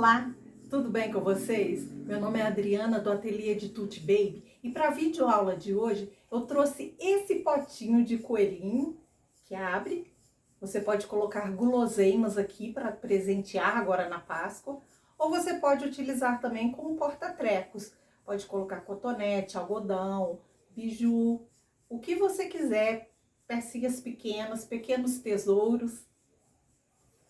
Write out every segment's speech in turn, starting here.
Olá, tudo bem com vocês? Meu nome é Adriana do Ateliê de Tutti Baby e para a videoaula de hoje eu trouxe esse potinho de coelhinho que abre. Você pode colocar guloseimas aqui para presentear agora na Páscoa, ou você pode utilizar também como porta-trecos. Pode colocar cotonete, algodão, biju, o que você quiser, pecinhas pequenas, pequenos tesouros.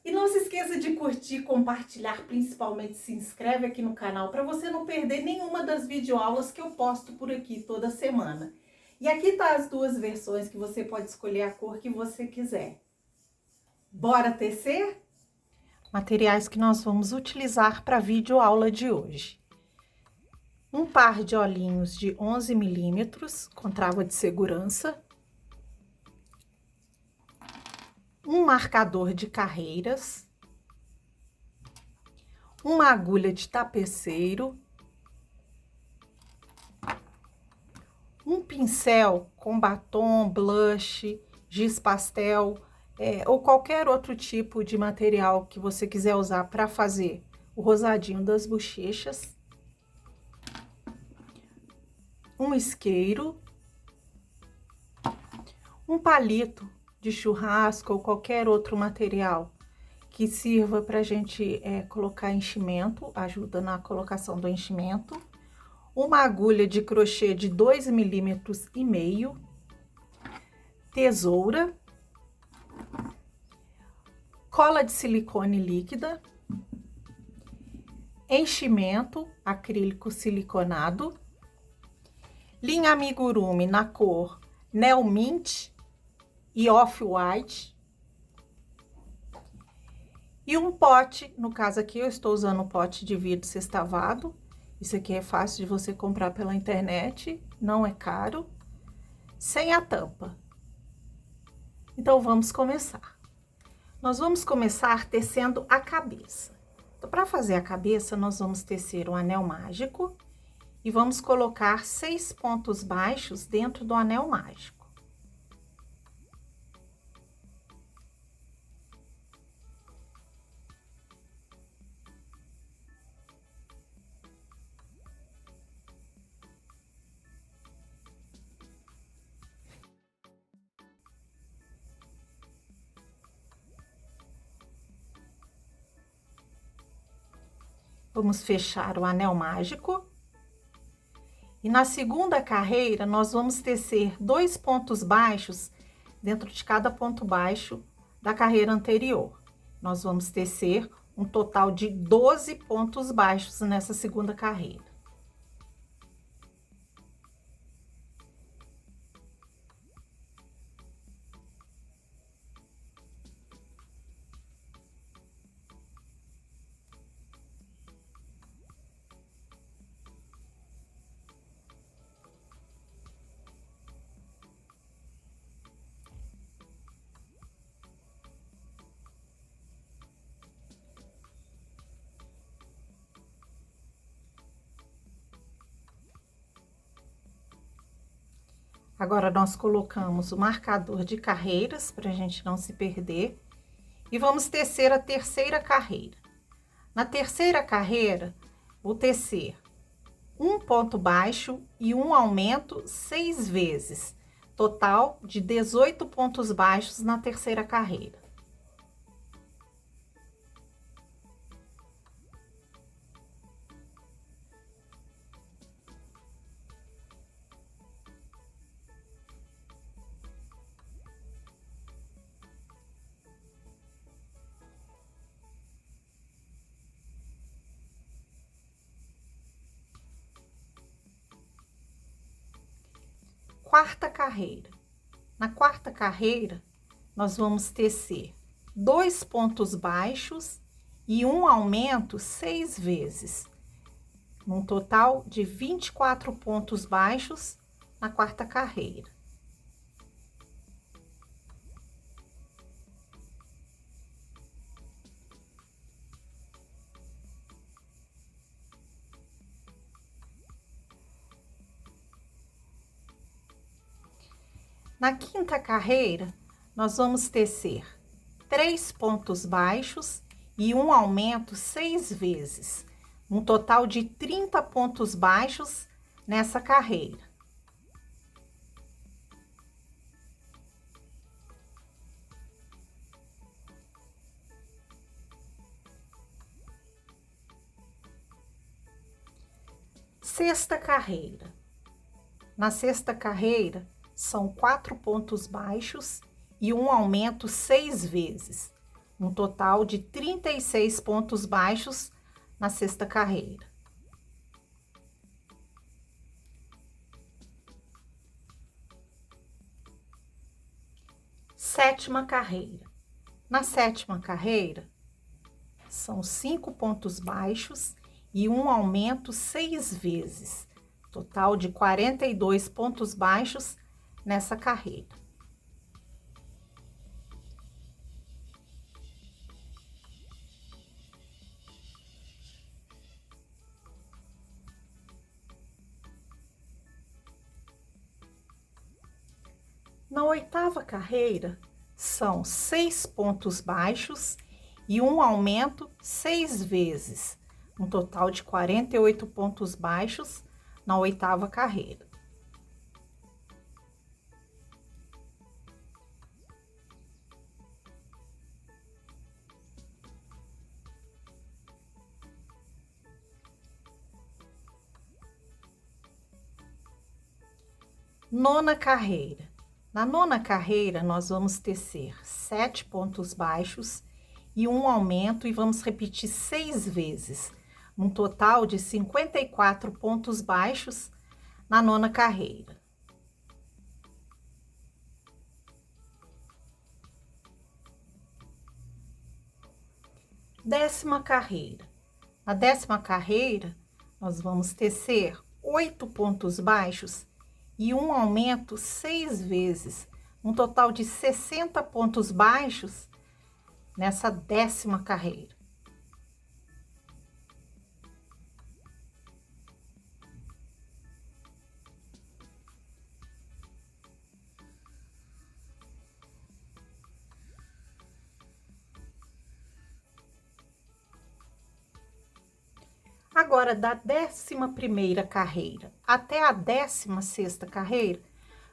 E não se esqueça de curtir, compartilhar, principalmente se inscreve aqui no canal para você não perder nenhuma das videoaulas que eu posto por aqui toda semana. E aqui tá as duas versões que você pode escolher a cor que você quiser. Bora tecer? Materiais que nós vamos utilizar para a videoaula de hoje. Um par de olhinhos de 11 milímetros com trava de segurança. Um marcador de carreiras. Uma agulha de tapeceiro, um pincel com batom, blush, giz pastel, ou qualquer outro tipo de material que você quiser usar para fazer o rosadinho das bochechas, um isqueiro, um palito de churrasco ou qualquer outro material que sirva para a gente colocar enchimento, ajuda na colocação do enchimento, uma agulha de crochê de 2,5 milímetros, tesoura, cola de silicone líquida, enchimento acrílico siliconado, linha amigurumi na cor Neo Mint e Off-White, e um pote, no caso aqui eu estou usando um pote de vidro sextavado. Isso aqui é fácil de você comprar pela internet, não é caro, sem a tampa. Então vamos começar. Nós vamos começar tecendo a cabeça. Então, para fazer a cabeça, nós vamos tecer um anel mágico e vamos colocar 6 pontos baixos dentro do anel mágico. Vamos fechar o anel mágico. E na segunda carreira, nós vamos tecer 2 pontos baixos dentro de cada ponto baixo da carreira anterior. Nós vamos tecer um total de 12 pontos baixos nessa segunda carreira. Agora, nós colocamos o marcador de carreiras, para a gente não se perder, e vamos tecer a terceira carreira. Na terceira carreira, vou tecer um ponto baixo e um aumento 6 vezes, total de 18 pontos baixos na terceira carreira. Quarta carreira. Na quarta carreira, nós vamos tecer 2 pontos baixos e um aumento 6 vezes, num total de 24 pontos baixos na quarta carreira. Na quinta carreira, nós vamos tecer 3 pontos baixos e um aumento 6 vezes, um total de 30 pontos baixos nessa carreira. Sexta carreira. Na sexta carreira, são 4 pontos baixos e um aumento 6 vezes, um total de 36 pontos baixos na sexta carreira. Sétima carreira. Na sétima carreira, são 5 pontos baixos e um aumento 6 vezes, total de 42 pontos baixos nessa carreira. Na oitava carreira, são 6 pontos baixos e um aumento 6 vezes, um total de 48 pontos baixos na oitava carreira. Nona carreira. Na nona carreira, nós vamos tecer 7 pontos baixos e um aumento e vamos repetir 6 vezes, um total de 54 pontos baixos na nona carreira. Décima carreira. Na décima carreira, nós vamos tecer 8 pontos baixos e um aumento 6 vezes, um total de 60 pontos baixos nessa décima carreira. Agora, da 11ª carreira até a 16ª carreira,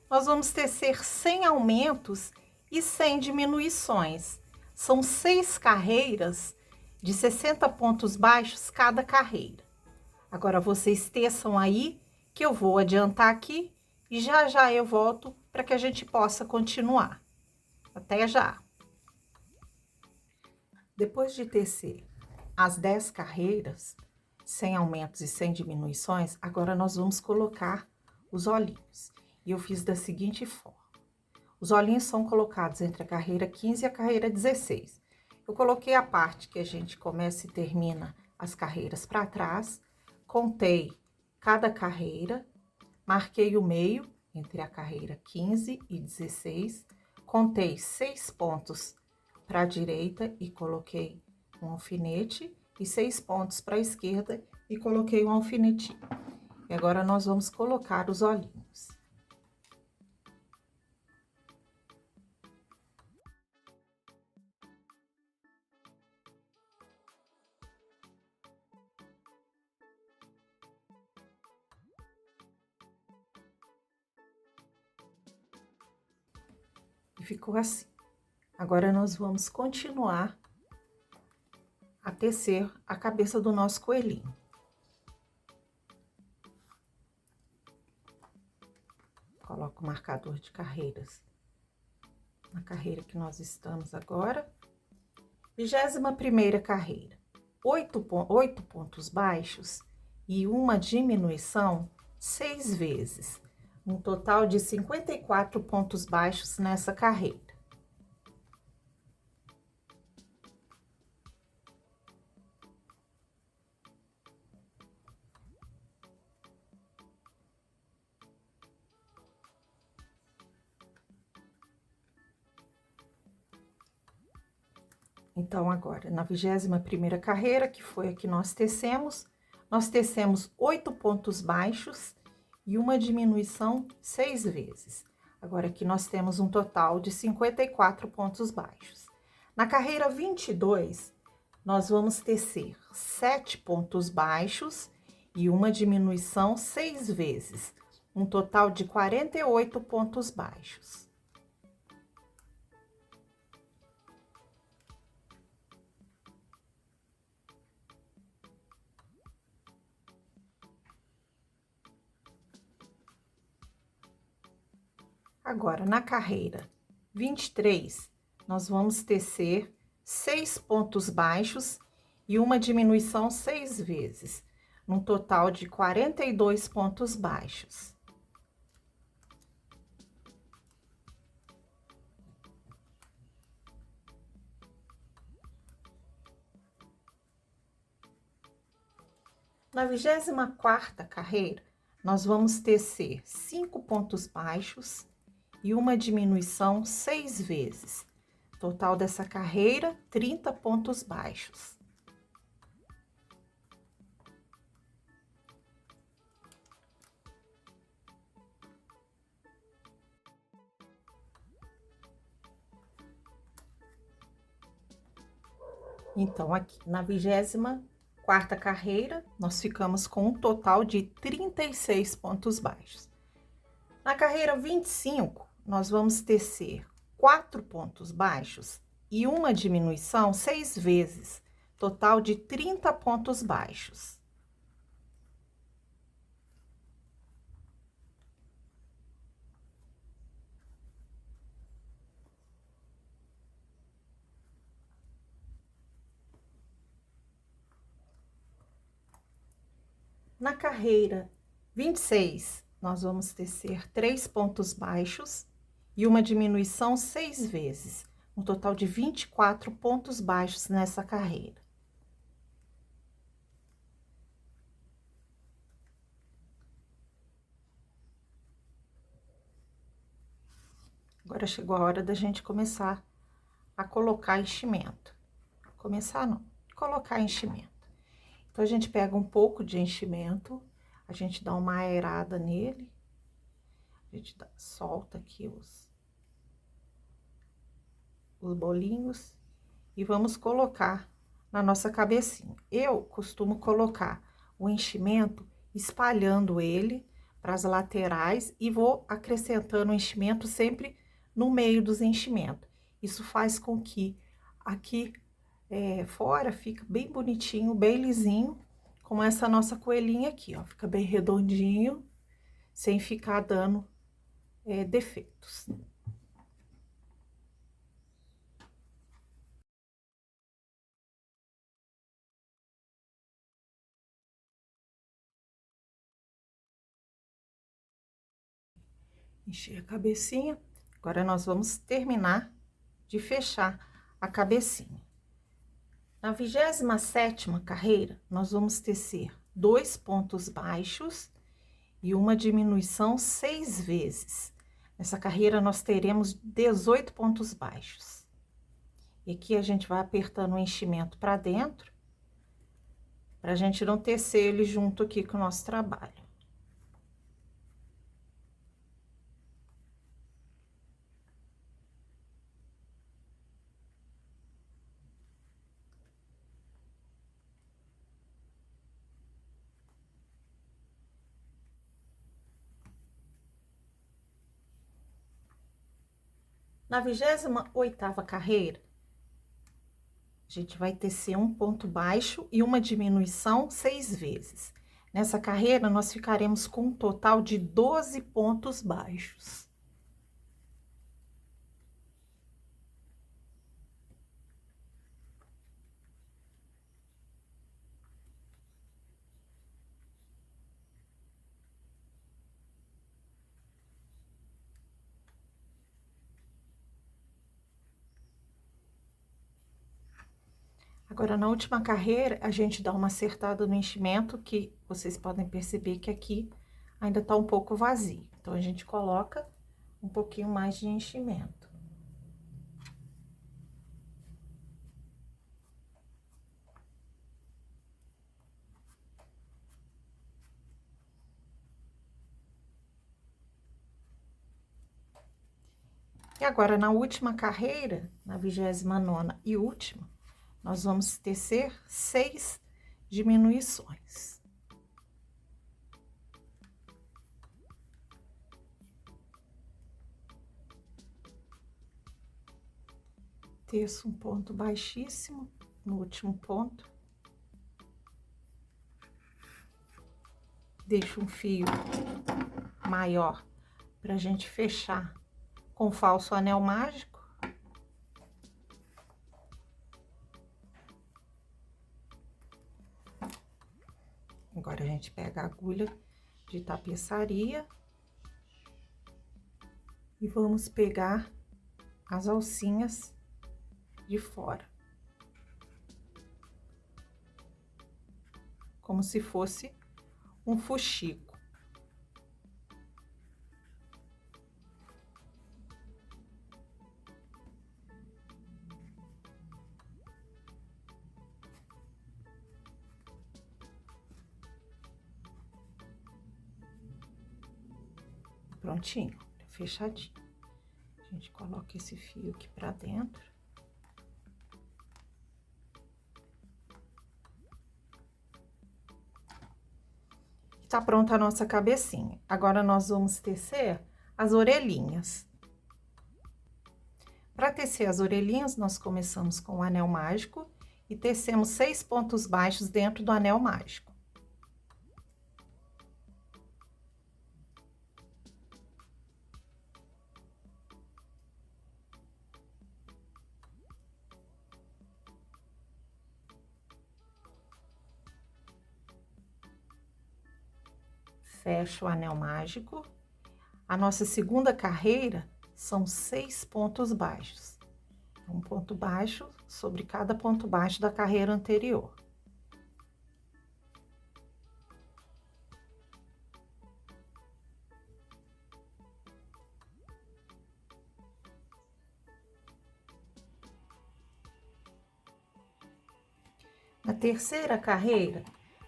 nós vamos tecer 100 aumentos e 100 diminuições. São 6 carreiras de 60 pontos baixos cada carreira. Agora, vocês teçam aí, que eu vou adiantar aqui e já já eu volto para que a gente possa continuar. Até já! Depois de tecer as 10 carreiras, sem aumentos e sem diminuições, agora nós vamos colocar os olhinhos. E eu fiz da seguinte forma. Os olhinhos são colocados entre a carreira 15 e a carreira 16. Eu coloquei a parte que a gente começa e termina as carreiras para trás, contei cada carreira, marquei o meio entre a carreira 15 e 16, contei 6 pontos para a direita e coloquei um alfinete, e 6 pontos para a esquerda e coloquei um alfinetinho. E agora nós vamos colocar os olhinhos. E ficou assim. Agora nós vamos continuar a tecer a cabeça do nosso coelhinho. Coloco o marcador de carreiras na carreira que nós estamos agora. 21ª carreira. 8 pontos baixos e uma diminuição 6 vezes. Um total de 54 pontos baixos nessa carreira. Então, agora, na 21ª carreira, que foi a que nós tecemos 8 pontos baixos e uma diminuição 6 vezes. Agora, aqui nós temos um total de 54 pontos baixos. Na carreira 22, nós vamos tecer 7 pontos baixos e uma diminuição 6 vezes, um total de 48 pontos baixos. Agora, na carreira 23, nós vamos tecer 6 pontos baixos e uma diminuição 6 vezes, num total de 42 pontos baixos. Na 24ª carreira, nós vamos tecer 5 pontos baixos e uma diminuição 6 vezes. Total dessa carreira, 30 pontos baixos. Então, aqui na 24ª carreira, nós ficamos com um total de 36 pontos baixos. Na carreira 25, nós vamos tecer 4 pontos baixos e uma diminuição 6 vezes, total de 30 pontos baixos. Na carreira 26, nós vamos tecer 3 pontos baixos e uma diminuição 6 vezes, um total de 24 pontos baixos nessa carreira. Agora chegou a hora da gente começar a colocar enchimento. Começar não, colocar enchimento. Então, a gente pega um pouco de enchimento, a gente dá uma aerada nele, a gente solta aqui os bolinhos e vamos colocar na nossa cabecinha. Eu costumo colocar o enchimento espalhando ele para as laterais e vou acrescentando o enchimento sempre no meio dos enchimentos. Isso faz com que aqui fora fica bem bonitinho, bem lisinho, como essa nossa coelhinha aqui, ó. Fica bem redondinho, sem ficar dando defeitos. Encher a cabecinha. Agora, nós vamos terminar de fechar a cabecinha. Na 27ª carreira, nós vamos tecer 2 pontos baixos e uma diminuição 6 vezes. Nessa carreira, nós teremos 18 pontos baixos. E aqui a gente vai apertando o enchimento para dentro, pra gente não tecer ele junto aqui com o nosso trabalho. Na 28ª carreira, a gente vai tecer um ponto baixo e uma diminuição 6 vezes. Nessa carreira, nós ficaremos com um total de 12 pontos baixos. Agora, na última carreira, a gente dá uma acertada no enchimento, que vocês podem perceber que aqui ainda tá um pouco vazio. Então, a gente coloca um pouquinho mais de enchimento. E agora, na última carreira, na 29ª e última, nós vamos tecer 6 diminuições. Teço um ponto baixíssimo no último ponto. Deixo um fio maior pra gente fechar com falso anel mágico. Agora a gente pega a agulha de tapeçaria e vamos pegar as alcinhas de fora, como se fosse um fuxico. Prontinho, fechadinho. A gente coloca esse fio aqui pra dentro. Tá pronta a nossa cabecinha. Agora, nós vamos tecer as orelhinhas. Para tecer as orelhinhas, nós começamos com o anel mágico e tecemos 6 pontos baixos dentro do anel mágico. Fecho o anel mágico. A nossa segunda carreira são 6 pontos baixos. Um ponto baixo sobre cada ponto baixo da carreira anterior. Na terceira carreira,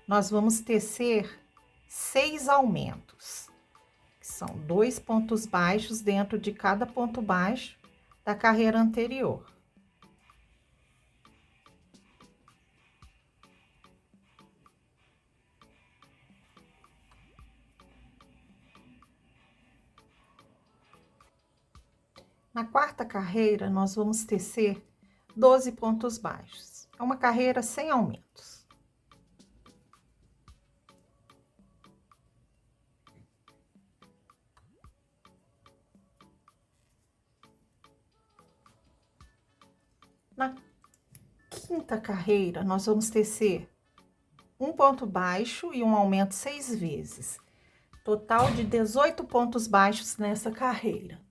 nós vamos tecer 6 aumentos, que são 2 pontos baixos dentro de cada ponto baixo da carreira anterior. Na quarta carreira, nós vamos tecer 12 pontos baixos. É uma carreira sem aumentos. Na quinta carreira, nós vamos tecer um ponto baixo e um aumento 6 vezes. Total de 18 pontos baixos nessa carreira.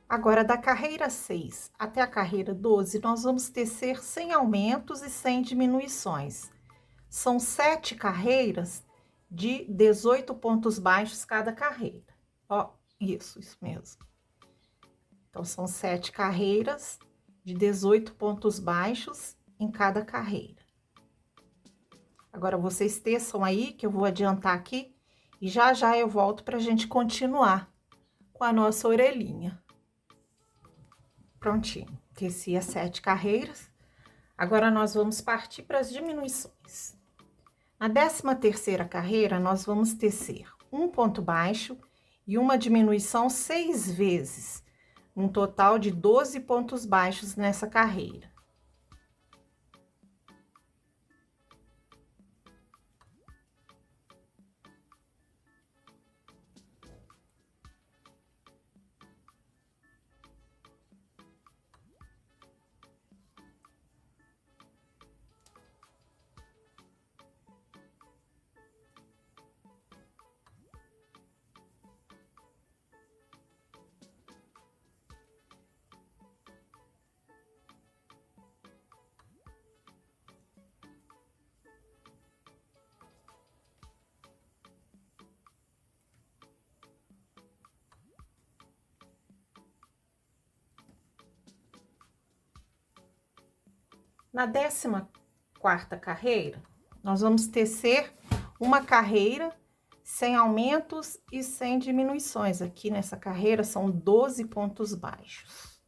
Agora, da carreira 6 até a carreira 12, nós vamos tecer 100 aumentos e 100 diminuições. São 7 carreiras de 18 pontos baixos cada carreira. Ó, isso mesmo. Então, são 7 carreiras de 18 pontos baixos em cada carreira. Agora, vocês teçam aí, que eu vou adiantar aqui, e já já eu volto pra gente continuar com a nossa orelhinha. Prontinho, teci as 7 carreiras. Agora, nós vamos partir para as diminuições. Na 13ª carreira, nós vamos tecer um ponto baixo e uma diminuição 6 vezes, um total de 12 pontos baixos nessa carreira. Na 14ª carreira, Nós vamos tecer uma carreira sem aumentos e sem diminuições. Aqui nessa carreira são 12 pontos baixos.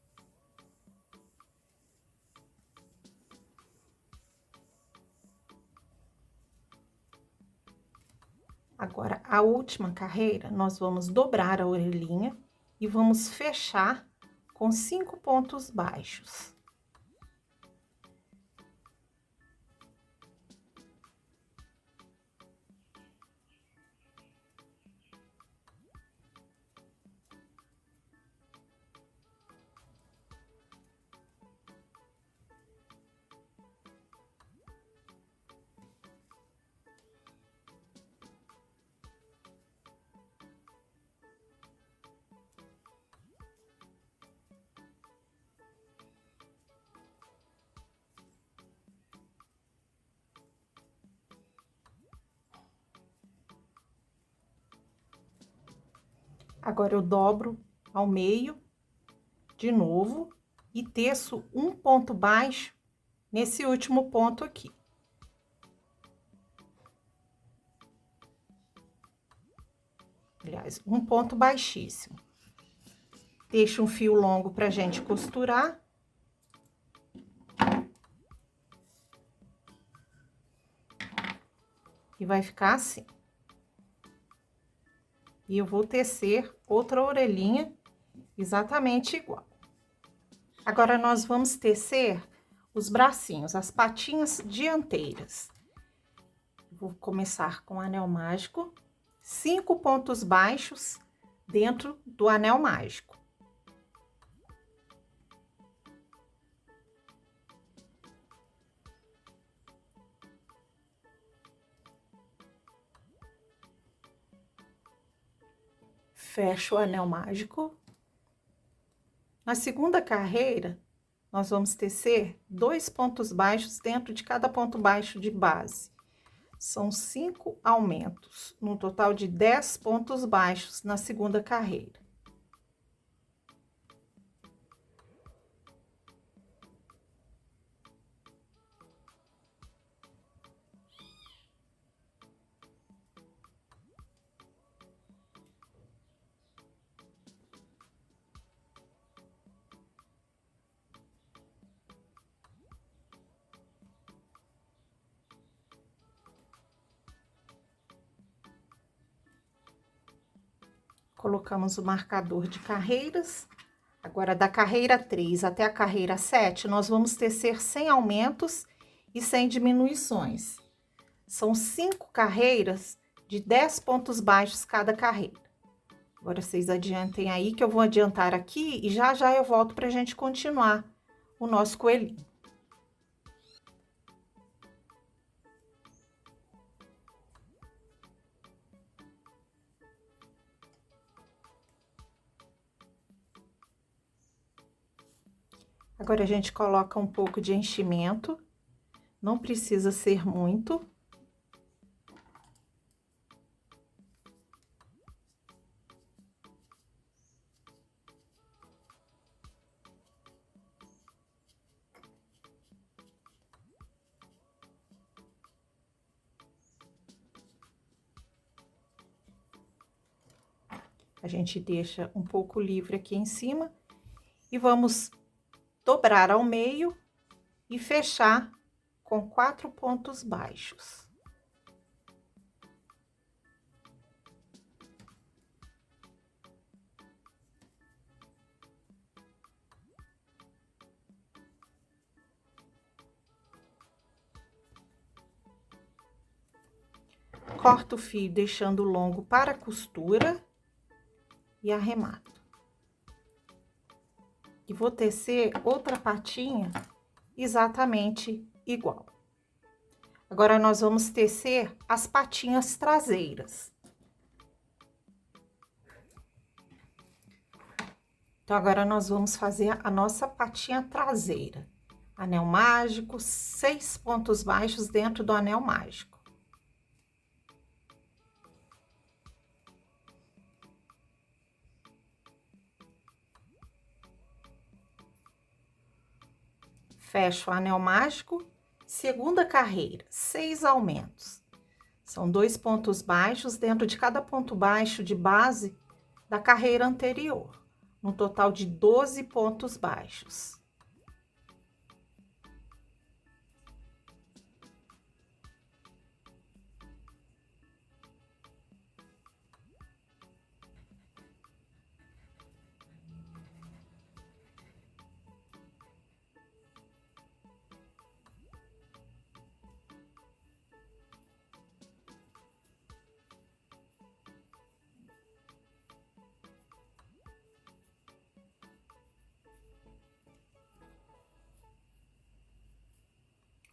Agora, a última carreira, nós vamos dobrar a orelhinha e vamos fechar com 5 pontos baixos. Agora, eu dobro ao meio, de novo, e teço um ponto baixo nesse último ponto aqui. Aliás, um ponto baixíssimo. Deixo um fio longo pra gente costurar. E vai ficar assim. E eu vou tecer outra orelhinha exatamente igual. Agora, nós vamos tecer os bracinhos, as patinhas dianteiras. Vou começar com o anel mágico, 5 pontos baixos dentro do anel mágico. Fecho o anel mágico. Na segunda carreira, nós vamos tecer 2 pontos baixos dentro de cada ponto baixo de base. São 5 aumentos, no total de 10 pontos baixos na segunda carreira. Colocamos o marcador de carreiras. Agora, da carreira 3 até a carreira 7, nós vamos tecer sem aumentos e sem diminuições. São 5 carreiras de 10 pontos baixos cada carreira. Agora, vocês adiantem aí, que eu vou adiantar aqui e já já eu volto pra gente continuar o nosso coelhinho. Agora, a gente coloca um pouco de enchimento, não precisa ser muito. A gente deixa um pouco livre aqui em cima e vamos dobrar ao meio e fechar com 4 pontos baixos. Corto o fio deixando longo para a costura e arremato. E vou tecer outra patinha exatamente igual. Agora, nós vamos tecer as patinhas traseiras. Então, agora nós vamos fazer a nossa patinha traseira. Anel mágico, 6 pontos baixos dentro do anel mágico. Fecho o anel mágico, Segunda carreira, 6 aumentos. São 2 pontos baixos dentro de cada ponto baixo de base da carreira anterior, no total de 12 pontos baixos.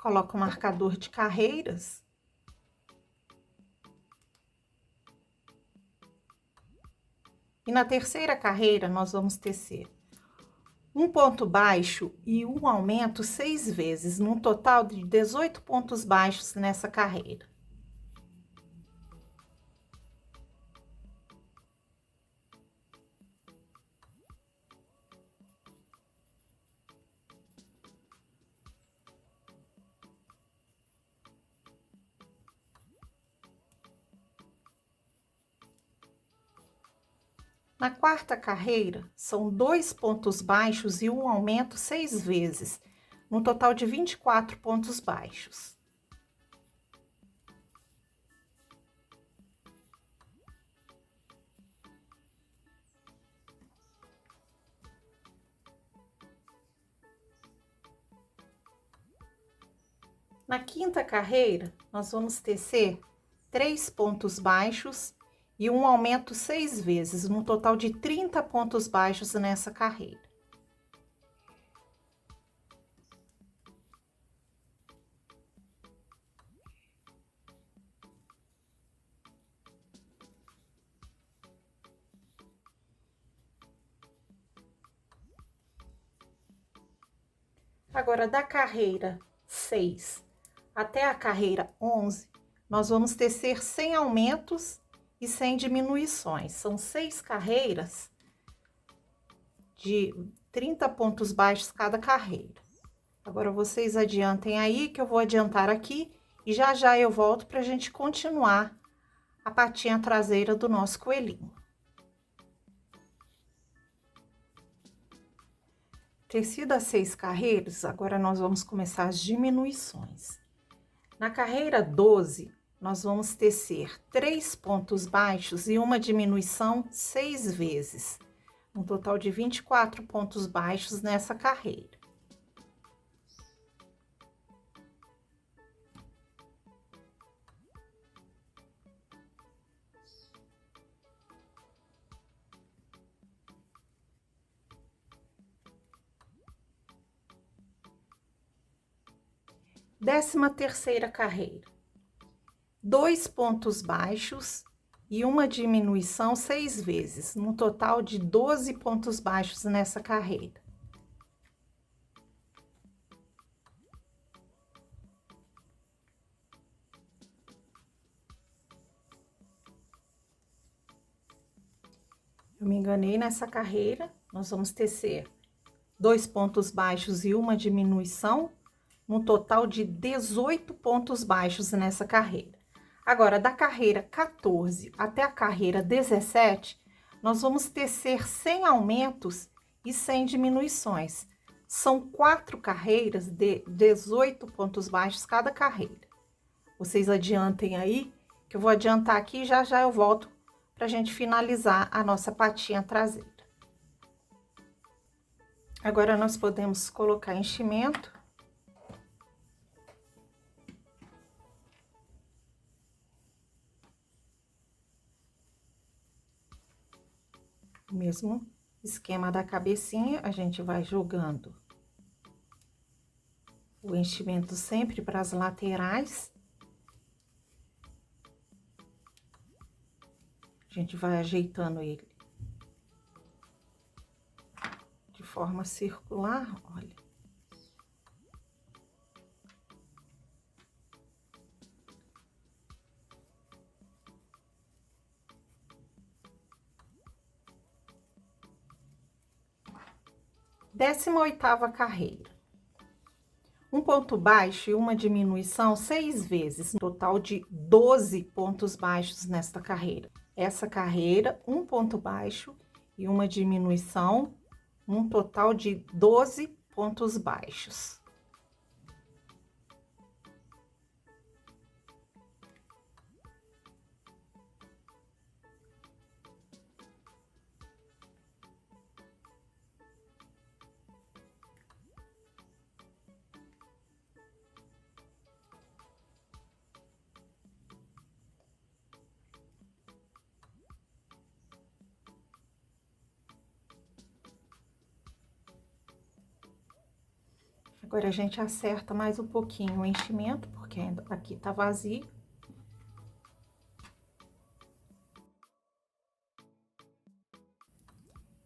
Coloca o marcador de carreiras. E na terceira carreira, nós vamos tecer um ponto baixo e um aumento 6 vezes, num total de 18 pontos baixos nessa carreira. Na quarta carreira, são 2 pontos baixos e um aumento 6 vezes, no total de 24 pontos baixos. Na quinta carreira, nós vamos tecer 3 pontos baixos e um aumento 6 vezes, no total de 30 pontos baixos nessa carreira. Agora, da carreira 6 até a carreira 11, nós vamos tecer 100 aumentos e 100 diminuições. São 6 carreiras de 30 pontos baixos cada carreira. Agora, vocês adiantem aí, que eu vou adiantar aqui, e já já eu volto para a gente continuar a patinha traseira do nosso coelhinho. Tecido as 6 carreiras, agora nós vamos começar as diminuições. Na carreira 12, nós vamos tecer 3 pontos baixos e uma diminuição 6 vezes, um total de 24 pontos baixos nessa carreira. Décima terceira carreira, 2 pontos baixos e uma diminuição 6 vezes, num total de 12 pontos baixos nessa carreira. Eu me enganei nessa carreira, nós vamos tecer 2 pontos baixos e uma diminuição, no total de 18 pontos baixos nessa carreira. Agora, da carreira 14 até a carreira 17, nós vamos tecer 100 aumentos e 100 diminuições. São 4 carreiras de 18 pontos baixos cada carreira. Vocês adiantem aí, que eu vou adiantar aqui e já já eu volto para a gente finalizar a nossa patinha traseira. Agora, nós podemos colocar enchimento. Mesmo esquema da cabecinha, a gente vai jogando o enchimento sempre para as laterais. A gente vai ajeitando ele de forma circular, olha. Décima oitava carreira. um ponto baixo e uma diminuição 6 vezes, um total de 12 pontos baixos nesta carreira. Essa carreira, um ponto baixo e uma diminuição, um total de 12 pontos baixos. Agora, a gente acerta mais um pouquinho o enchimento, porque ainda aqui tá vazio.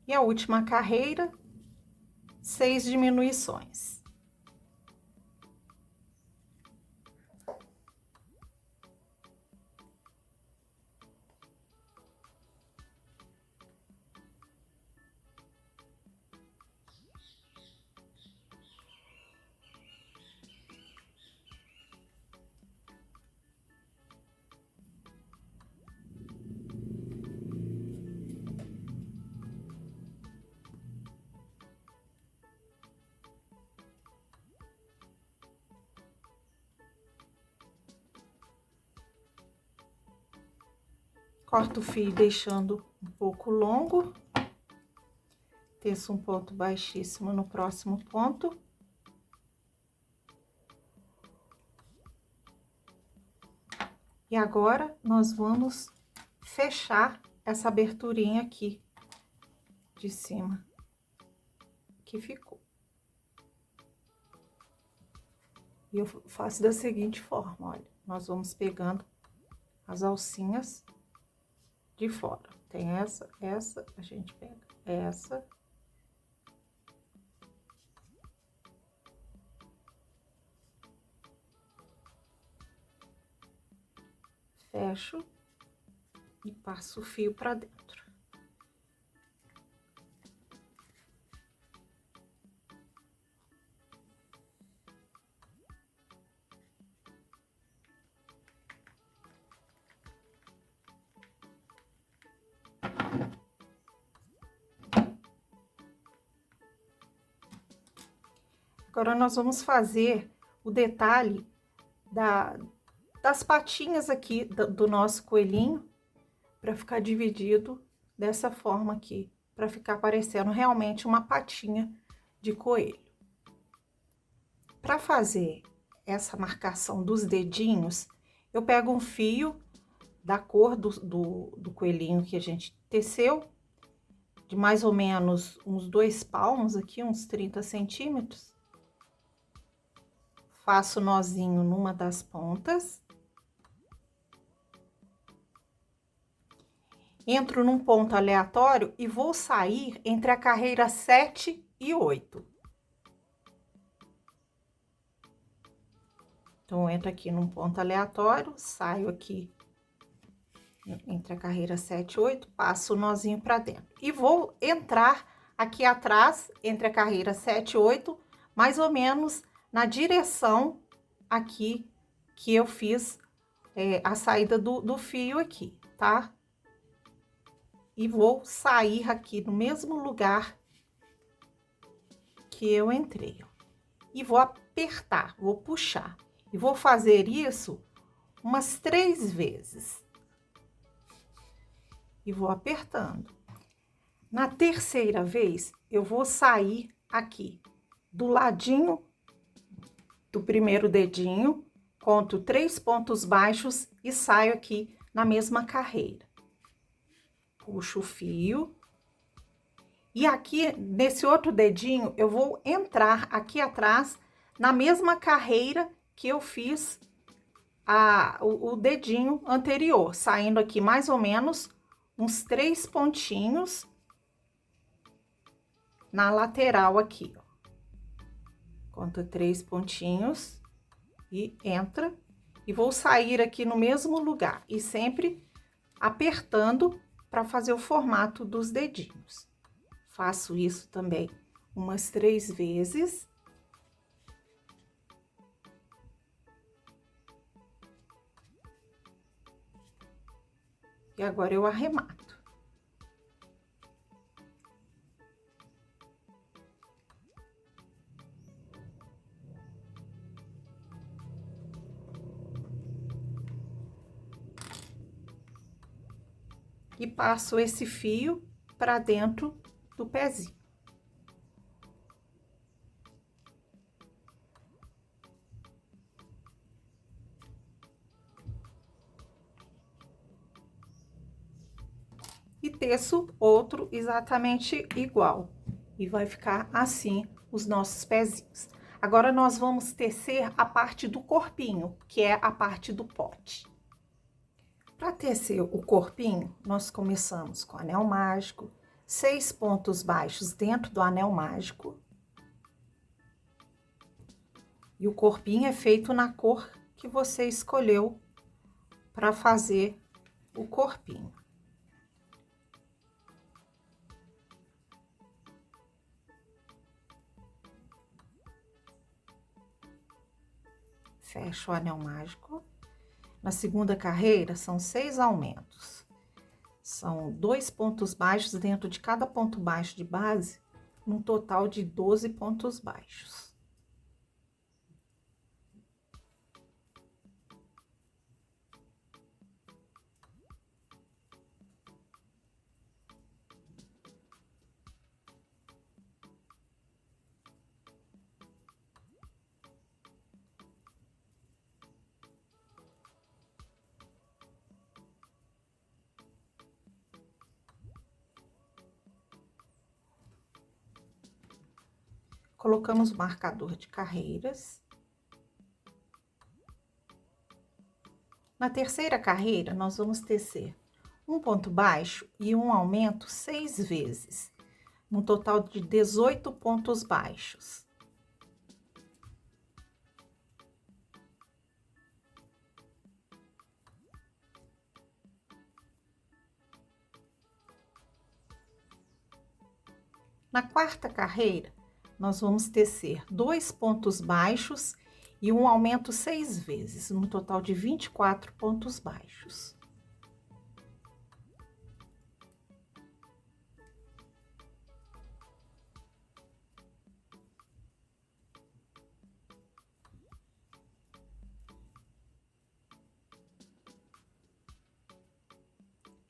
E a última carreira, 6 diminuições. Corto o fio deixando um pouco longo. Teço um ponto baixíssimo no próximo ponto. E agora, nós vamos fechar essa aberturinha aqui de cima, que ficou. E eu faço da seguinte forma, olha, nós vamos pegando as alcinhas de fora. Tem essa, a gente pega essa. Fecho e passo o fio pra dentro. Agora, nós vamos fazer o detalhe das patinhas aqui do nosso coelhinho, para ficar dividido dessa forma aqui, para ficar parecendo realmente uma patinha de coelho. Para fazer essa marcação dos dedinhos, eu pego um fio da cor do coelhinho que a gente teceu, de mais ou menos uns 2 palmos aqui, uns 30 centímetros. Faço nozinho numa das pontas. Entro num ponto aleatório e vou sair entre a carreira 7 e 8. Então, eu entro aqui num ponto aleatório, saio aqui entre a carreira 7 e 8, passo o nozinho pra dentro. E vou entrar aqui atrás, entre a carreira 7 e 8, mais ou menos na direção aqui que eu fiz a saída do fio aqui, tá? E vou sair aqui no mesmo lugar que eu entrei, ó. E vou apertar, vou puxar. E vou fazer isso umas 3 vezes. E vou apertando. Na terceira vez, eu vou sair aqui do ladinho do primeiro dedinho, conto 3 pontos baixos e saio aqui na mesma carreira. Puxo o fio. E aqui, nesse outro dedinho, eu vou entrar aqui atrás, na mesma carreira que eu fiz o dedinho anterior, saindo aqui mais ou menos uns 3 pontinhos na lateral aqui, ó. Conta 3 pontinhos e entra. E vou sair aqui no mesmo lugar e sempre apertando para fazer o formato dos dedinhos. Faço isso também umas 3 vezes. E agora eu arremato. E passo esse fio para dentro do pezinho. E teço outro exatamente igual. E vai ficar assim os nossos pezinhos. Agora, nós vamos tecer a parte do corpinho, que é a parte do pote. Para tecer o corpinho, nós começamos com anel mágico, 6 pontos baixos dentro do anel mágico. E o corpinho é feito na cor que você escolheu para fazer o corpinho. Fecho o anel mágico. Na segunda carreira, são 6 aumentos. São 2 pontos baixos dentro de cada ponto baixo de base, num total de 12 pontos baixos. Colocamos o marcador de carreiras. Na terceira carreira, nós vamos tecer um ponto baixo e um aumento 6 vezes, no total de 18 pontos baixos. Na quarta carreira, nós vamos tecer 2 pontos baixos e um aumento 6 vezes, no total de 24 pontos baixos.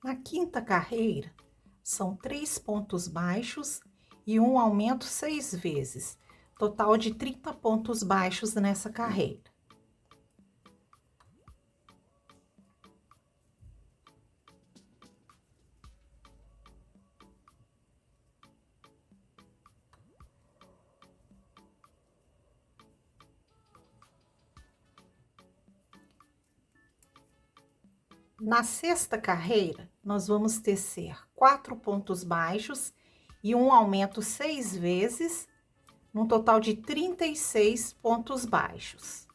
Na quinta carreira, são 3 pontos baixos e um aumento 6 vezes, total de 30 pontos baixos nessa carreira. Na sexta carreira, nós vamos tecer 4 pontos baixos e um aumento 6 vezes, num total de 36 pontos baixos.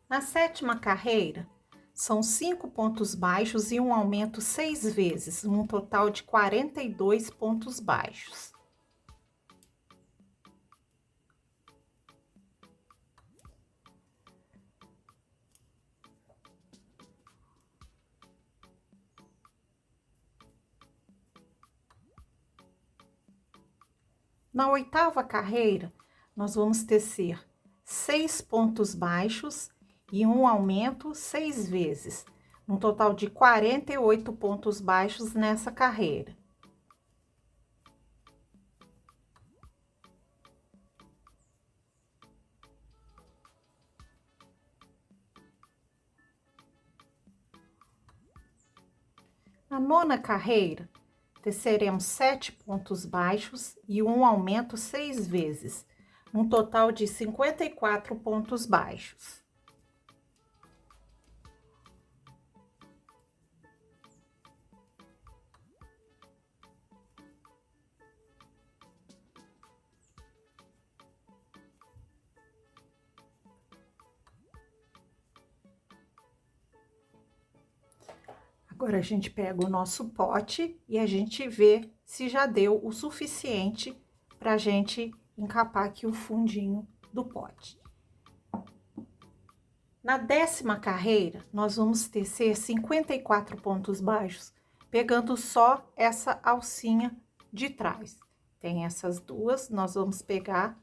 Na sétima carreira, são 5 pontos baixos e um aumento 6 vezes, num total de 42 pontos baixos. Na oitava carreira, nós vamos tecer 6 pontos baixos e um aumento 6 vezes, num total de 48 pontos baixos nessa carreira. Na nona carreira, teceremos 7 pontos baixos e um aumento 6 vezes, um total de 54 pontos baixos. Agora, a gente pega o nosso pote e a gente vê se já deu o suficiente pra gente encapar aqui o fundinho do pote. Na 10ª carreira, nós vamos tecer 54 pontos baixos, pegando só essa alcinha de trás. Tem essas duas, nós vamos pegar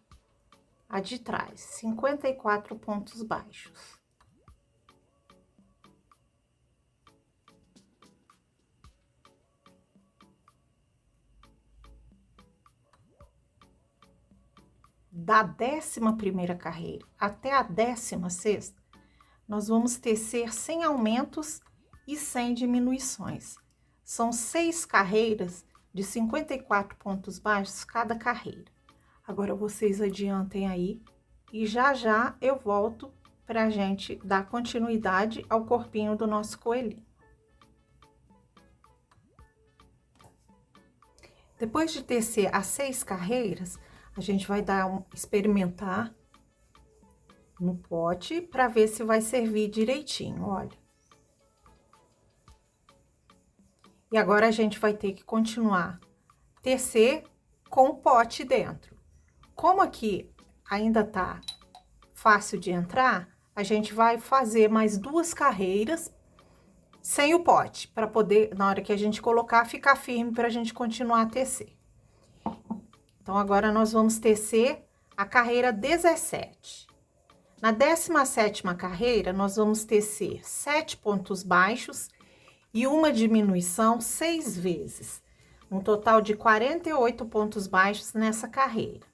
a de trás, 54 pontos baixos. Da 11ª carreira até a 16ª, nós vamos tecer 100 aumentos e 100 diminuições. São 6 carreiras de 54 pontos baixos cada carreira. Agora, vocês adiantem aí e já já eu volto pra gente dar continuidade ao corpinho do nosso coelhinho. Depois de tecer as 6 carreiras, a gente vai experimentar no pote para ver se vai servir direitinho, olha. E agora a gente vai ter que continuar tecer com o pote dentro. Como aqui ainda tá fácil de entrar, a gente vai fazer mais 2 carreiras sem o pote, para poder, na hora que a gente colocar, ficar firme para a gente continuar a tecer. Então, agora nós vamos tecer a carreira 17. Na 17ª carreira, nós vamos tecer 7 pontos baixos e uma diminuição 6 vezes, um total de 48 pontos baixos nessa carreira.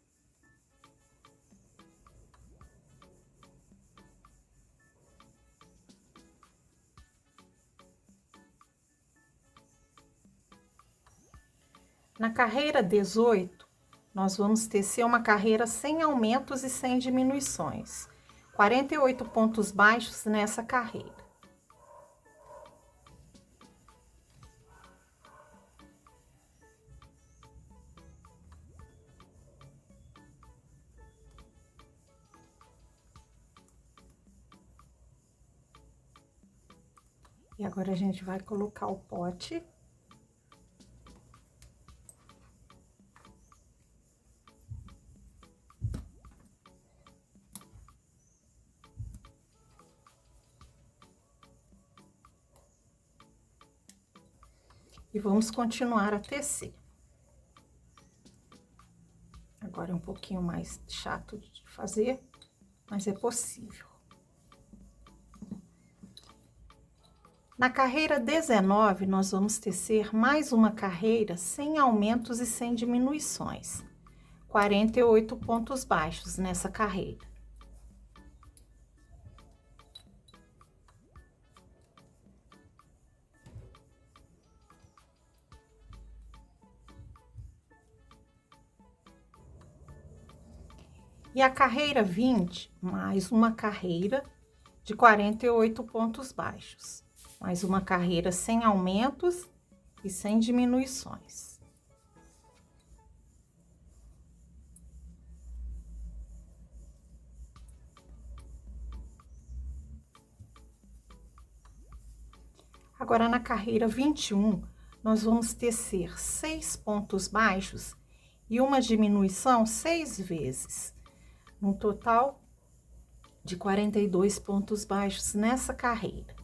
Na carreira 18, nós vamos tecer uma carreira sem aumentos e sem diminuições, 48 pontos baixos nessa carreira. E agora a gente vai colocar o pote. E vamos continuar a tecer. Agora é um pouquinho mais chato de fazer, mas é possível. Na carreira 19, nós vamos tecer mais uma carreira sem aumentos e sem diminuições. 48 pontos baixos nessa carreira. E a carreira 20, mais uma carreira de 48 pontos baixos. Mais uma carreira sem aumentos e sem diminuições. Agora, na carreira 21, nós vamos tecer 6 pontos baixos e uma diminuição 6 vezes, num total de 42 pontos baixos nessa carreira.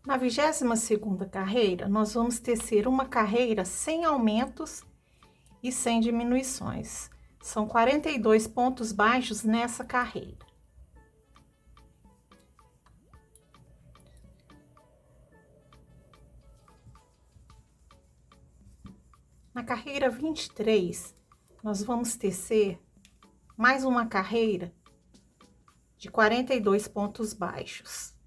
Na 22ª carreira, nós vamos tecer uma carreira sem aumentos e sem diminuições. São 42 pontos baixos nessa carreira. Na carreira 23, nós vamos tecer mais uma carreira de 42 pontos baixos.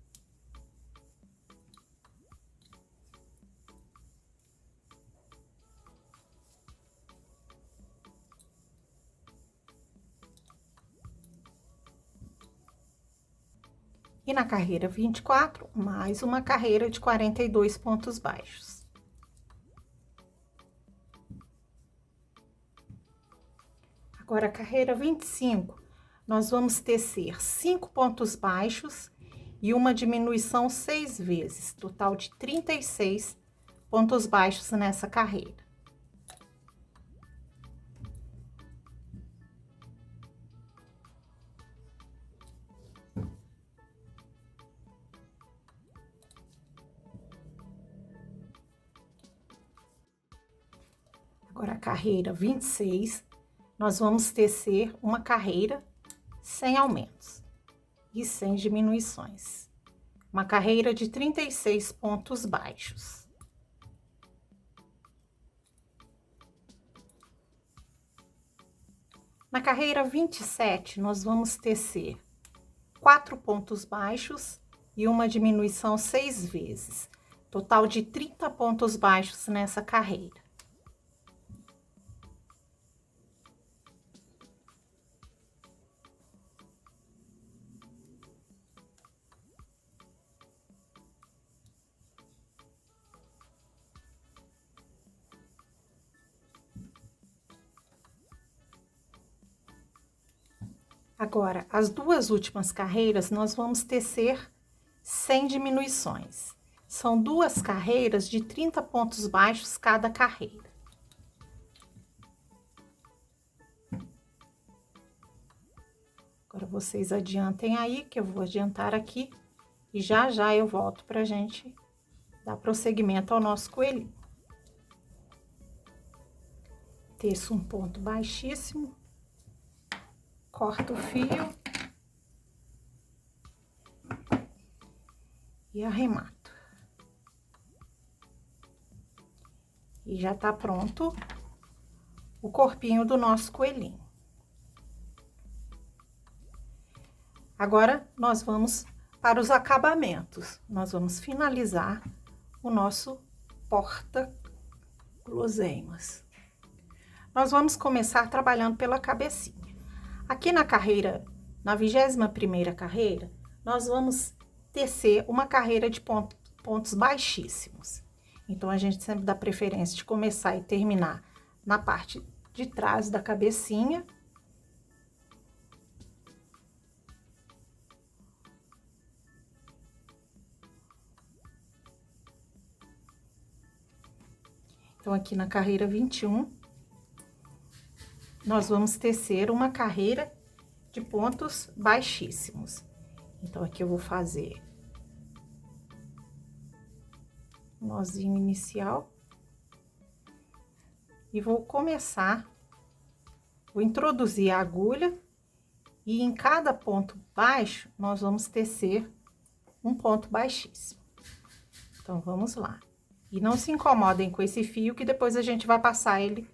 E na carreira 24, mais uma carreira de 42 pontos baixos. Agora, a carreira 25, nós vamos tecer 5 pontos baixos e uma diminuição 6 vezes, total de 36 pontos baixos nessa carreira. Agora, a carreira 26, nós vamos tecer uma carreira sem aumentos e sem diminuições. Uma carreira de 36 pontos baixos. Na carreira 27, nós vamos tecer 4 pontos baixos e uma diminuição 6 vezes, total de 30 pontos baixos nessa carreira. Agora, as duas últimas carreiras, nós vamos tecer sem diminuições. São duas carreiras de 30 pontos baixos cada carreira. Agora, vocês adiantem aí, que eu vou adiantar aqui. E já já eu volto pra gente dar prosseguimento ao nosso coelhinho. Teço um ponto baixíssimo. Corto o fio e arremato. E já tá pronto o corpinho do nosso coelhinho. Agora, nós vamos para os acabamentos. Nós vamos finalizar o nosso porta-guloseimas. Nós vamos começar trabalhando pela cabecinha. Aqui na carreira, na 21ª carreira, nós vamos tecer uma carreira de pontos baixíssimos. Então, a gente sempre dá preferência de começar e terminar na parte de trás da cabecinha. Então, aqui na carreira 21, nós vamos tecer uma carreira de pontos baixíssimos. Então, aqui eu vou fazer um nozinho inicial e vou começar, vou introduzir a agulha e em cada ponto baixo nós vamos tecer um ponto baixíssimo. Então, vamos lá. E não se incomodem com esse fio, que depois a gente vai passar ele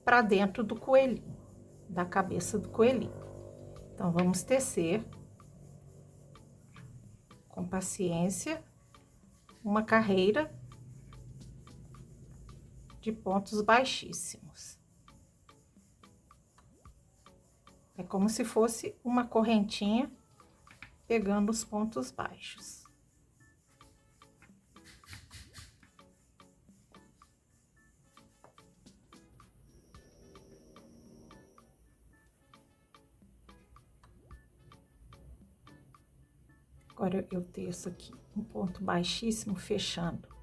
para dentro do coelhinho, da cabeça do coelhinho. Então, vamos tecer com paciência uma carreira de pontos baixíssimos. É como se fosse uma correntinha pegando os pontos baixos. Agora, eu teço aqui um ponto baixíssimo, fechando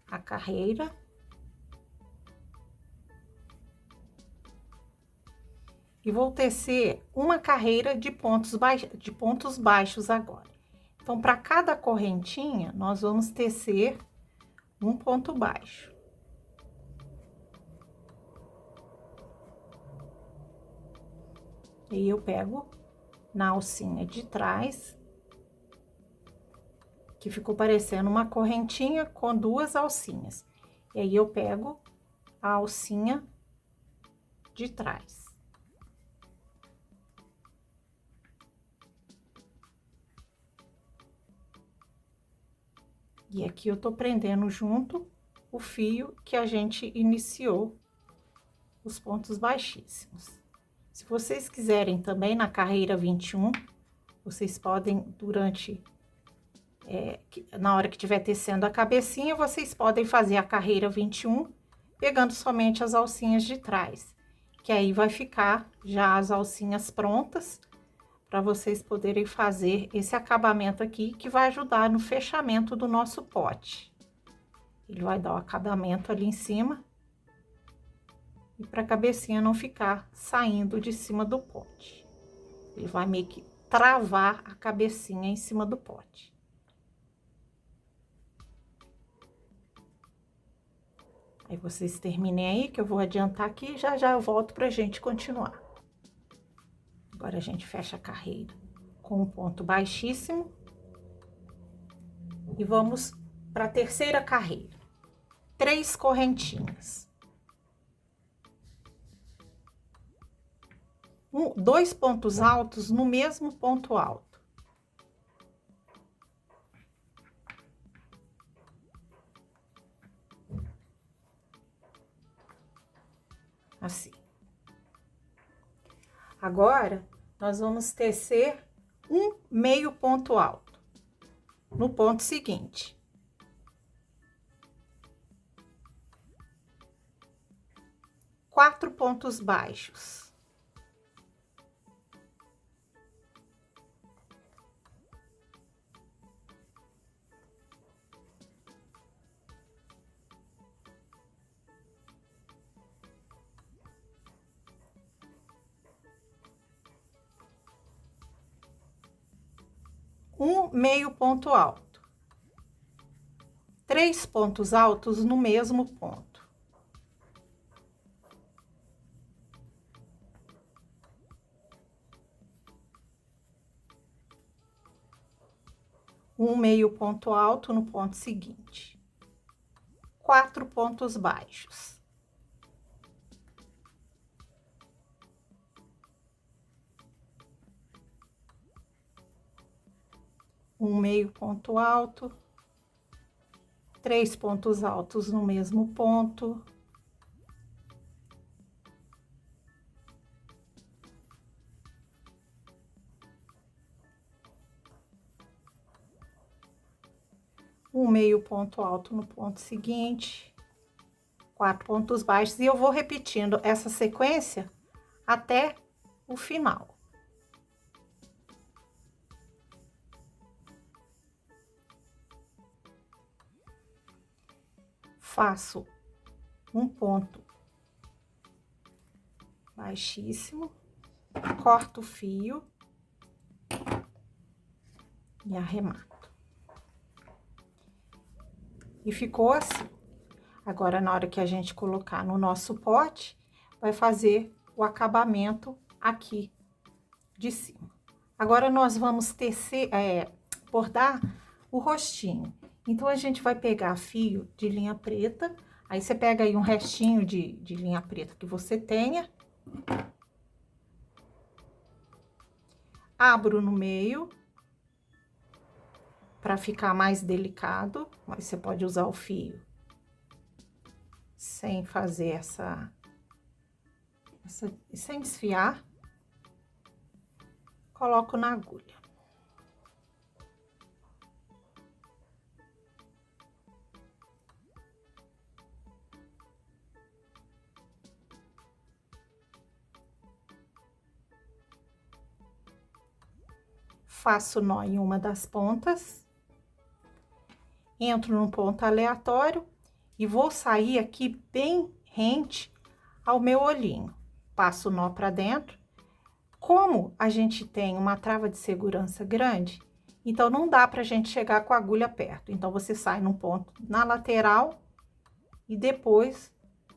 a carreira. E vou tecer uma carreira de pontos baixos agora. Então, para cada correntinha, nós vamos tecer um ponto baixo. E eu pego na alcinha de trás, que ficou parecendo uma correntinha com duas alcinhas. E aí, eu pego a alcinha de trás. E aqui eu tô prendendo junto o fio que a gente iniciou os pontos baixíssimos. Se vocês quiserem também na carreira 21, Vocês podem, na hora que estiver tecendo a cabecinha, vocês podem fazer a carreira 21, pegando somente as alcinhas de trás, que aí vai ficar já as alcinhas prontas, para vocês poderem fazer esse acabamento aqui, que vai ajudar no fechamento do nosso pote. Ele vai dar o acabamento ali em cima, e para a cabecinha não ficar saindo de cima do pote. Ele vai meio que travar a cabecinha em cima do pote. Aí vocês terminem aí, que eu vou adiantar aqui, já já eu volto pra gente continuar. Agora a gente fecha a carreira com um ponto baixíssimo. E vamos para a terceira carreira. 3 correntinhas. 2 pontos altos no mesmo ponto alto. Assim. Agora, nós vamos tecer um meio ponto alto no ponto seguinte. Quatro pontos baixos. Um meio ponto alto. 3 pontos altos no mesmo ponto. Um meio ponto alto no ponto seguinte. 4 pontos baixos. Um meio ponto alto, 3 pontos altos no mesmo ponto. Um meio ponto alto no ponto seguinte, 4 pontos baixos, e eu vou repetindo essa sequência até o final. Faço um ponto baixíssimo, corto o fio e arremato. E ficou assim. Agora, na hora que a gente colocar no nosso pote, vai fazer o acabamento aqui de cima. Agora, nós vamos tecer, bordar o rostinho. Então, a gente vai pegar fio de linha preta, aí você pega aí um restinho de linha preta que você tenha. Abro no meio, para ficar mais delicado, mas você pode usar o fio sem fazer sem desfiar. Coloco na agulha. Faço nó em uma das pontas, entro num ponto aleatório e vou sair aqui bem rente ao meu olhinho. Passo o nó para dentro. Como a gente tem uma trava de segurança grande, então não dá pra gente chegar com a agulha perto. Então, você sai num ponto na lateral e depois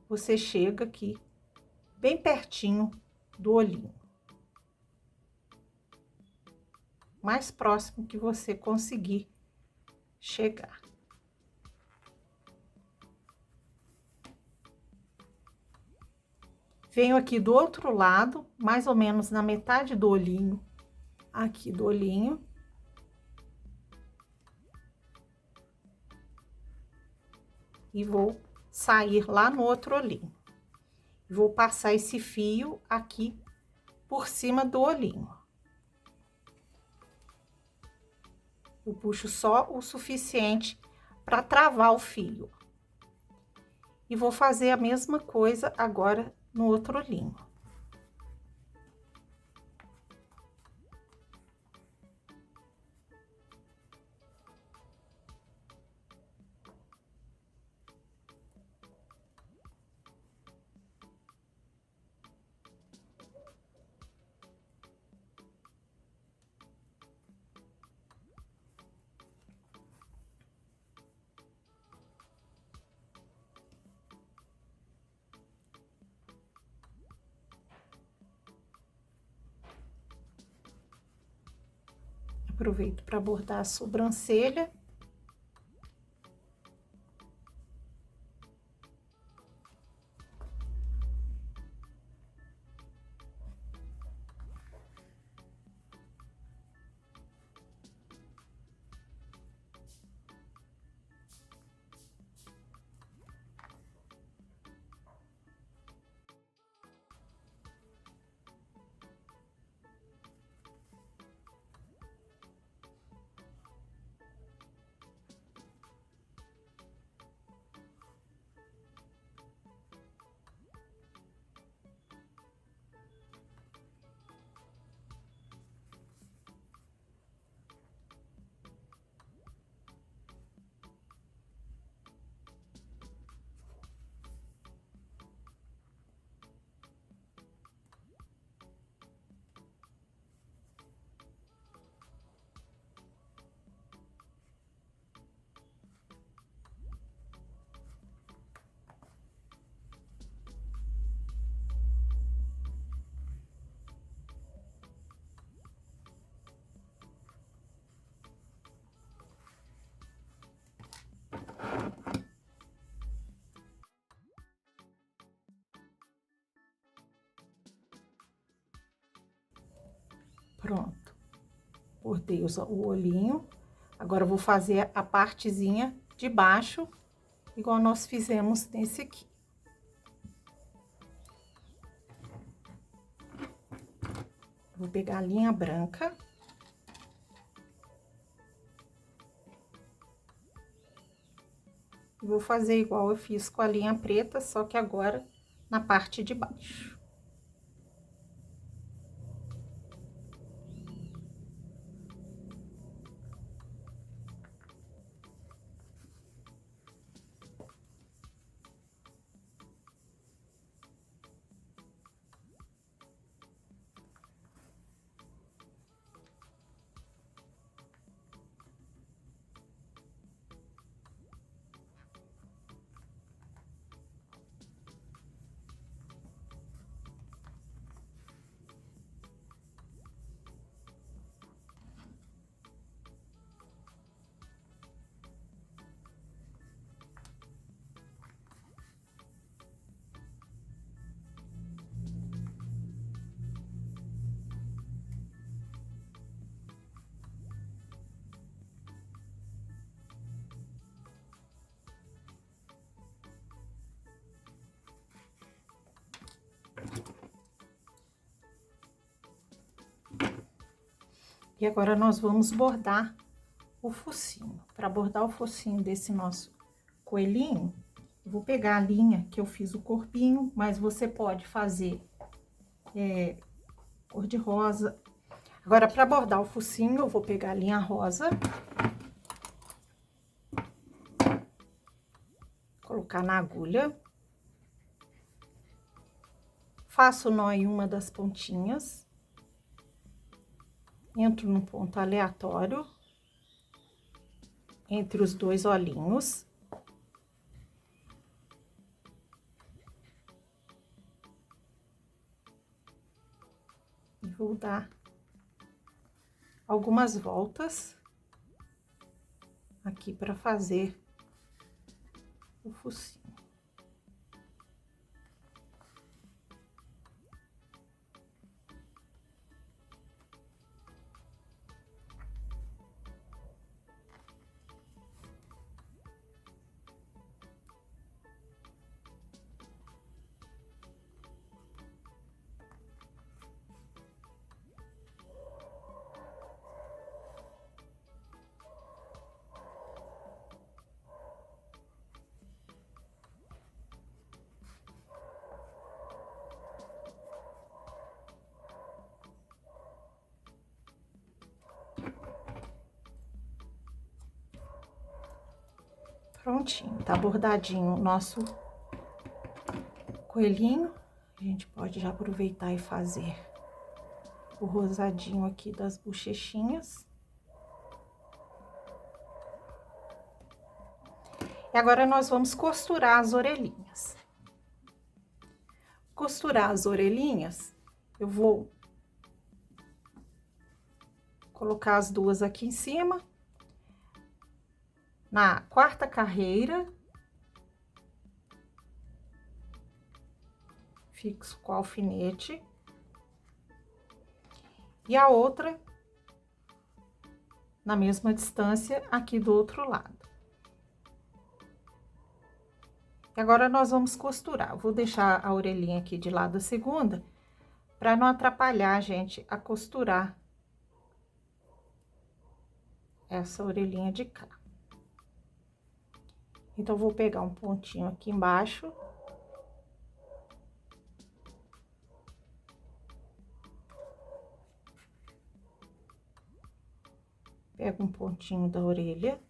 você chega aqui bem pertinho do olhinho. Mais próximo que você conseguir chegar. Venho aqui do outro lado, mais ou menos na metade do olhinho, aqui do olhinho. E vou sair lá no outro olhinho. Vou passar esse fio aqui por cima do olhinho. Eu puxo só o suficiente para travar o fio. E vou fazer a mesma coisa agora no outro olhinho. Aproveito para bordar a sobrancelha. Pronto. Bordei o olhinho. Agora eu vou fazer a partezinha de baixo, igual nós fizemos nesse aqui. Vou pegar a linha branca. E vou fazer igual eu fiz com a linha preta, só que agora na parte de baixo. E agora nós vamos bordar o focinho. Para bordar o focinho desse nosso coelhinho, eu vou pegar a linha que eu fiz o corpinho, mas você pode fazer cor de rosa. Agora, para bordar o focinho, eu vou pegar a linha rosa, colocar na agulha, faço nó em uma das pontinhas, entro no ponto aleatório, entre os dois olhinhos. E vou dar algumas voltas aqui para fazer o focinho. Prontinho, tá bordadinho o nosso coelhinho. A gente pode já aproveitar e fazer o rosadinho aqui das bochechinhas. E agora nós vamos costurar as orelhinhas. Costurar as orelhinhas, eu vou colocar as duas aqui em cima. Na quarta carreira, fixo com alfinete. E a outra na mesma distância aqui do outro lado. E agora nós vamos costurar. Eu vou deixar a orelhinha aqui de lado a segunda, para não atrapalhar a gente a costurar essa orelhinha de cá. Então, vou pegar um pontinho aqui embaixo. Pego um pontinho da orelha.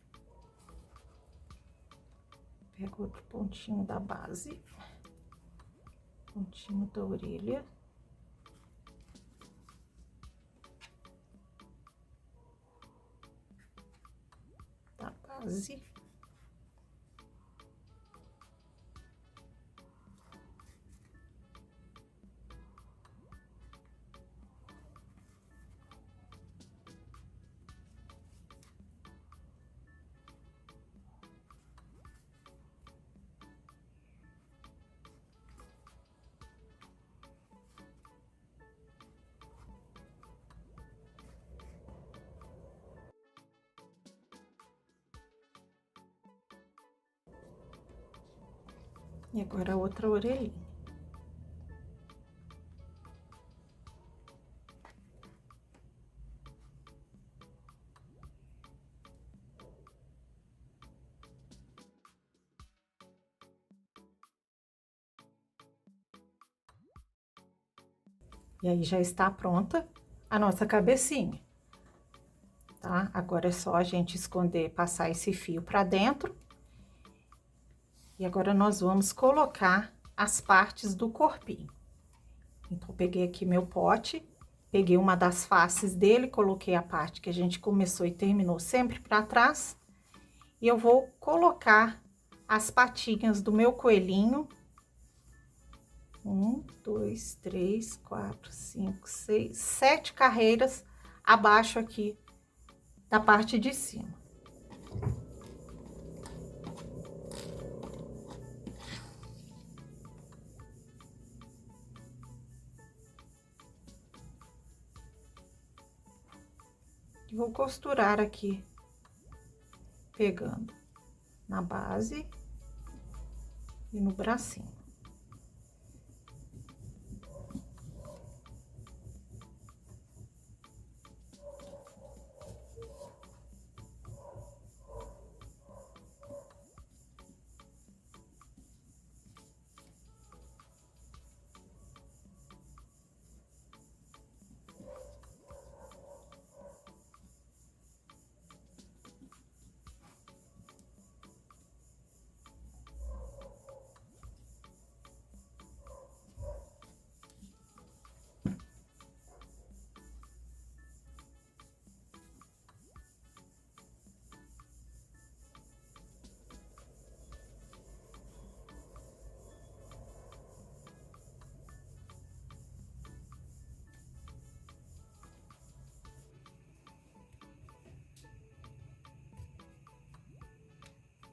Pego outro pontinho da base. Pontinho da orelha. Da base. E agora a outra orelhinha. E aí, já está pronta a nossa cabecinha, tá? Agora é só a gente esconder, passar esse fio pra dentro. E agora, nós vamos colocar as partes do corpinho. Então, peguei aqui meu pote, peguei uma das faces dele, coloquei a parte que a gente começou e terminou sempre pra trás. E eu vou colocar as patinhas do meu coelhinho. 1, 2, 3, 4, 5, 6, 7 carreiras abaixo aqui da parte de cima. E vou costurar aqui, pegando na base e no bracinho.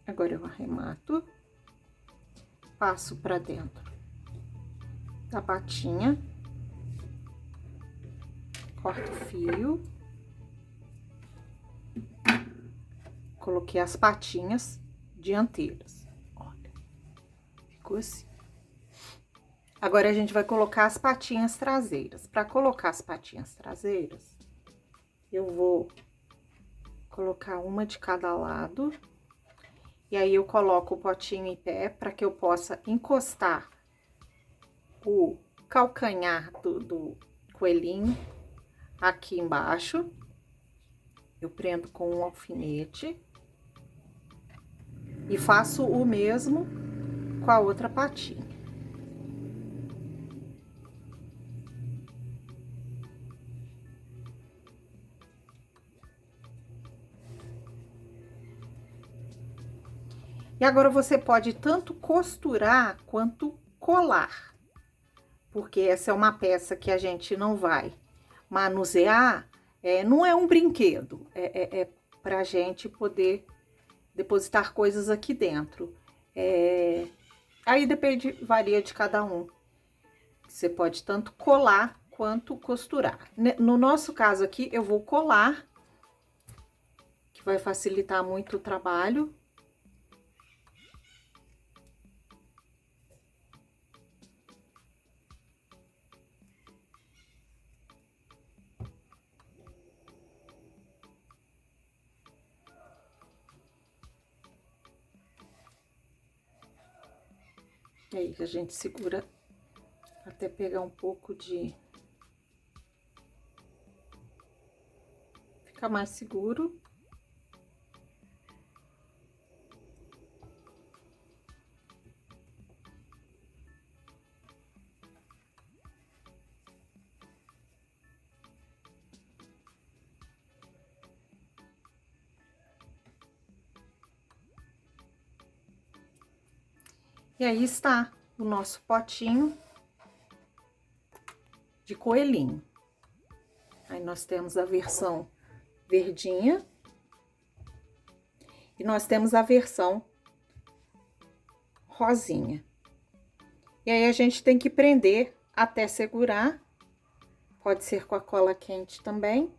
Agora, eu arremato, passo pra dentro da patinha, corto o fio, coloquei as patinhas dianteiras, olha, ficou assim. Agora, a gente vai colocar as patinhas traseiras. Para colocar as patinhas traseiras, eu vou colocar uma de cada lado. E aí, eu coloco o potinho em pé para que eu possa encostar o calcanhar do coelhinho aqui embaixo. Eu prendo com um alfinete. E faço o mesmo com a outra patinha. E agora você pode tanto costurar quanto colar, porque essa é uma peça que a gente não vai manusear, não é um brinquedo, é pra gente poder depositar coisas aqui dentro. Aí depende, varia de cada um. Você pode tanto colar quanto costurar. No nosso caso aqui, eu vou colar, que vai facilitar muito o trabalho. E aí a gente segura até pegar um pouco de... Fica mais seguro. E aí está o nosso potinho de coelhinho. Aí nós temos a versão verdinha e nós temos a versão rosinha. E aí a gente tem que prender até segurar, pode ser com a cola quente também.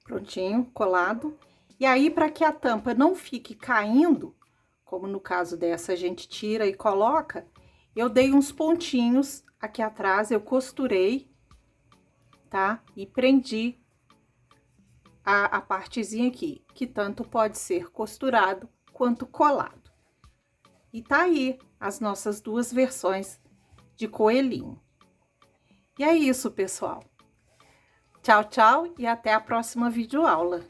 Prontinho, colado. E aí, para que a tampa não fique caindo, como no caso dessa a gente tira e coloca, eu dei uns pontinhos aqui atrás, eu costurei, tá? E prendi a partezinha aqui, que tanto pode ser costurado quanto colado. E tá aí as nossas duas versões de coelhinho. E é isso, pessoal. Tchau, tchau e até a próxima videoaula.